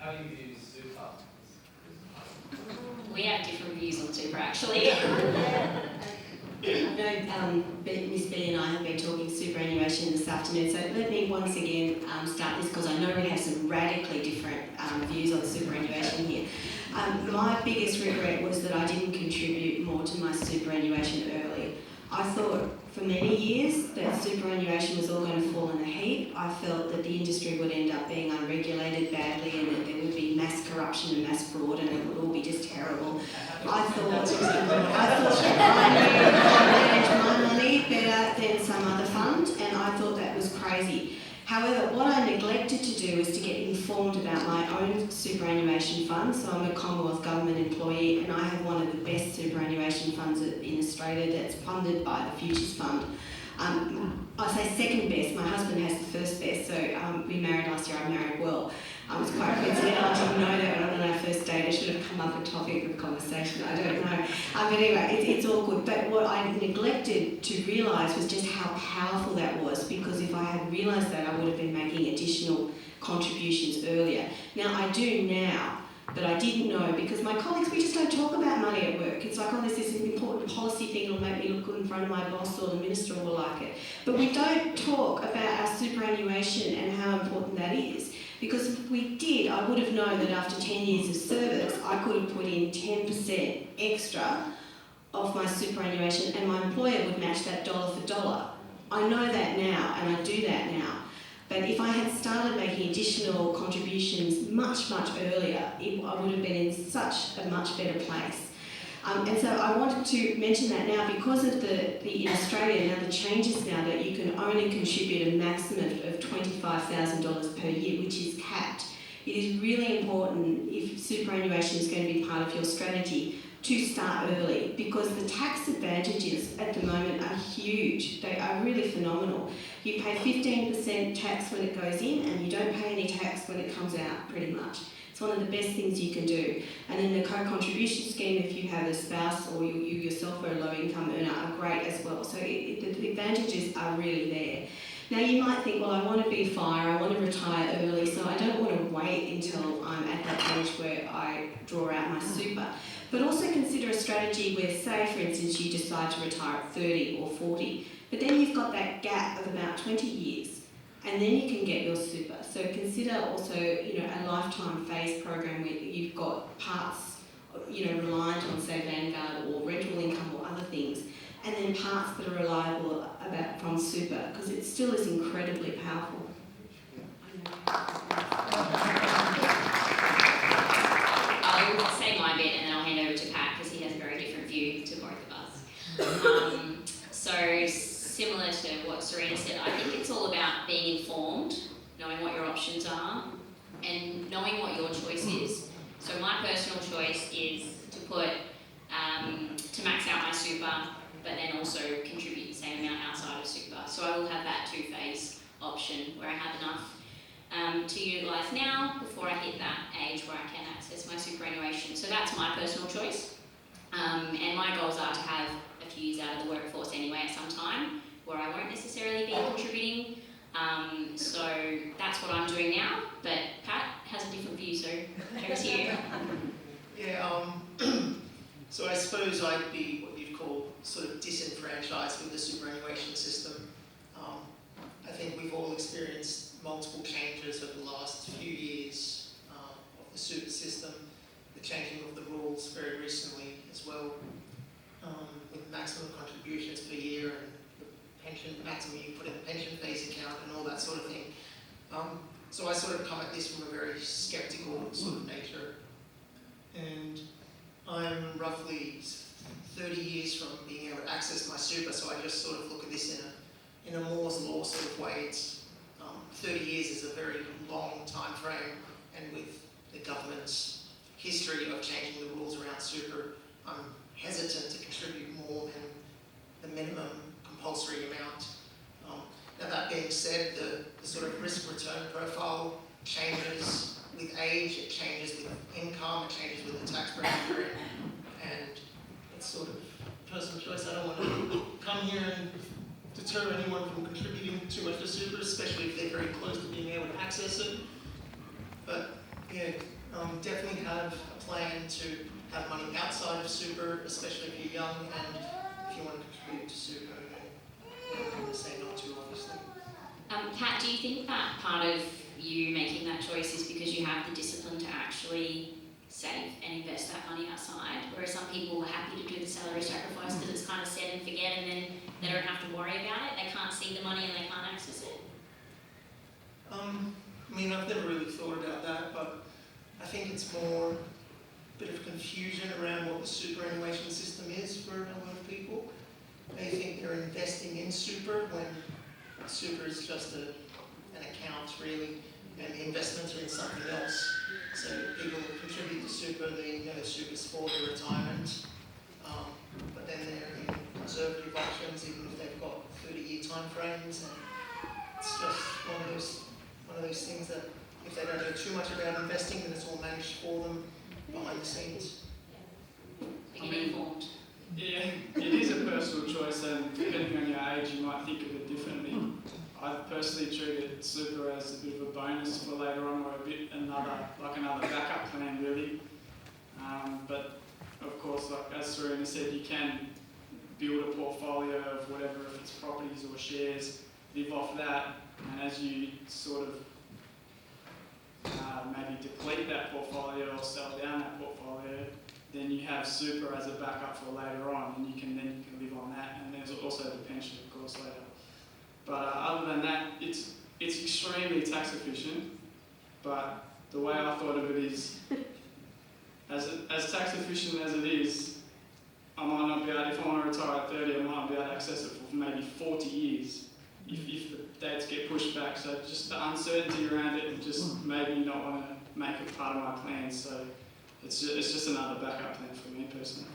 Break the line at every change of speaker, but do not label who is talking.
how you view super?
We have different views on super, actually.
I know Miss B and I have been talking superannuation this afternoon, so let me once again start this because I know we have some radically different views on superannuation here. My biggest regret was that I didn't contribute more to my superannuation early. I thought for many years that superannuation was all going to fall in a heap. I felt that the industry would end up being unregulated badly and that there would be mass corruption and mass fraud and it would all be just terrible. I thought that I knew how to manage my money better than some other fund, and I thought that was crazy. However, what I neglected to do was to get informed about my own superannuation fund. So I'm a Commonwealth Government employee and I have one of the best superannuation funds in Australia that's funded by the Futures Fund. I say second best, my husband has the first best, so we married last year, I married well. It was quite coincidental, I didn't know that on our first date, it should have come up a topic of conversation, I don't know. But anyway, it's all good. But what I neglected to realise was just how powerful that was, because if I had realised that, I would have been making additional contributions earlier. Now, I do now, but I didn't know because my colleagues, we just don't talk about money at work. It's like, oh, this is an important policy thing, it'll make me look good in front of my boss or the minister will like it. But we don't talk about our superannuation and how important that is. Because if we did, I would have known that after 10 years of service, I could have put in 10% extra of my superannuation and my employer would match that dollar for dollar. I know that now and I do that now. But if I had started making additional contributions much, much earlier, I would have been in such a much better place. And so I wanted to mention that now because of in Australia now the changes now that you can only contribute a maximum of $25,000 per year, which is capped. It is really important if superannuation is going to be part of your strategy to start early because the tax advantages at the moment are huge. They are really phenomenal. You pay 15% tax when it goes in and you don't pay any tax when it comes out pretty much. It's one of the best things you can do. And then the co-contribution scheme, if you have a spouse or you yourself are a low-income earner, are great as well. So the advantages are really there. Now you might think, well, I want to be fire, I want to retire early, so I don't want to wait until I'm at that age where I draw out my super. But also consider a strategy where, say, for instance, you decide to retire at 30 or 40, but then you've got that gap of about 20 years. And then you can get your super. So consider also, a lifetime phase program where you've got parts, reliant on, say, Vanguard or rental income or other things, and then parts that are reliable from super, because it still is incredibly powerful.
I'll say my bit and then I'll hand over to Pat because he has a very different view to both of us. So similar to what Serina said, I think it's all about being informed, knowing what your options are, and knowing what your choice is. So my personal choice is to put, to max out my super, but then also contribute the same amount outside of super. So I will have that two-phase option where I have enough to utilise now before I hit that age where I can access my superannuation. So that's my personal choice. And my goals are to have a few years out of the workforce anyway at some time where I won't necessarily be contributing. So that's what I'm doing now, but Pat has a different view, so over to you.
Yeah, so I suppose I'd be what you'd call sort of disenfranchised with the superannuation system. I think we've all experienced multiple changes over the last few years of the super system, the changing of the rules very recently as well, with maximum contributions per year and the pension maximum you put in the pension phase account and all that sort of thing. So I sort of come at this from a very sceptical sort of nature, and I'm roughly 30 years from being able to access my super, so I just sort of look at this in a Moore's law sort of way. It's 30 years is a very long time frame, and with the government's history of changing the rules around super, I'm hesitant to contribute more than the minimum compulsory amount. Now that being said, the sort of risk-return profile changes with age, it changes with income, it changes with the tax bracket, and it's sort of personal choice. I don't want to come here and deter anyone from contributing too much to super, especially if they're very close to being able to access it. But Yeah, definitely have a plan to have money outside of super, especially if you're young and if you want to contribute to super. I'm going to say not to, obviously.
Pat, do you think that part of you making that choice is because you have the discipline to actually save and invest that money outside, whereas some people are happy to do the salary sacrifice because it's kind of set and forget, and then they don't have to worry about it, they can't see the money and they can't access it?
I mean, I've never really thought about that, but I think it's more a bit of confusion around what the superannuation system is for a lot of people. They think they're investing in super when super is just an account, really, and the investments are in something else. So people contribute to super, they know super's for their retirement, but then they're in conservative options, even if they've got 30-year time frames, and it's just one of those things that if they don't know too much about investing, then it's all managed for them behind the scenes.
They get informed.
Yeah, it is a personal choice, and depending on your age, you might think of it differently. I personally treated super as a bit of a bonus for later on, or another backup plan, really. But of course, like as Serina said, you can build a portfolio of whatever, if it's properties or shares, live off that, and as you sort of maybe deplete that portfolio or sell down that portfolio, then you have super as a backup for later on, and you can live on that. And there's also the pension, of course, later. But other than that, it's extremely tax efficient. But the way I thought of it is, as tax efficient as it is, I might not be able, if I want to retire at 30, I might not be able to access it for maybe 40 years if the dates get pushed back. So just the uncertainty around it just made me not want to make it part of my plan. So it's just another backup plan for me personally.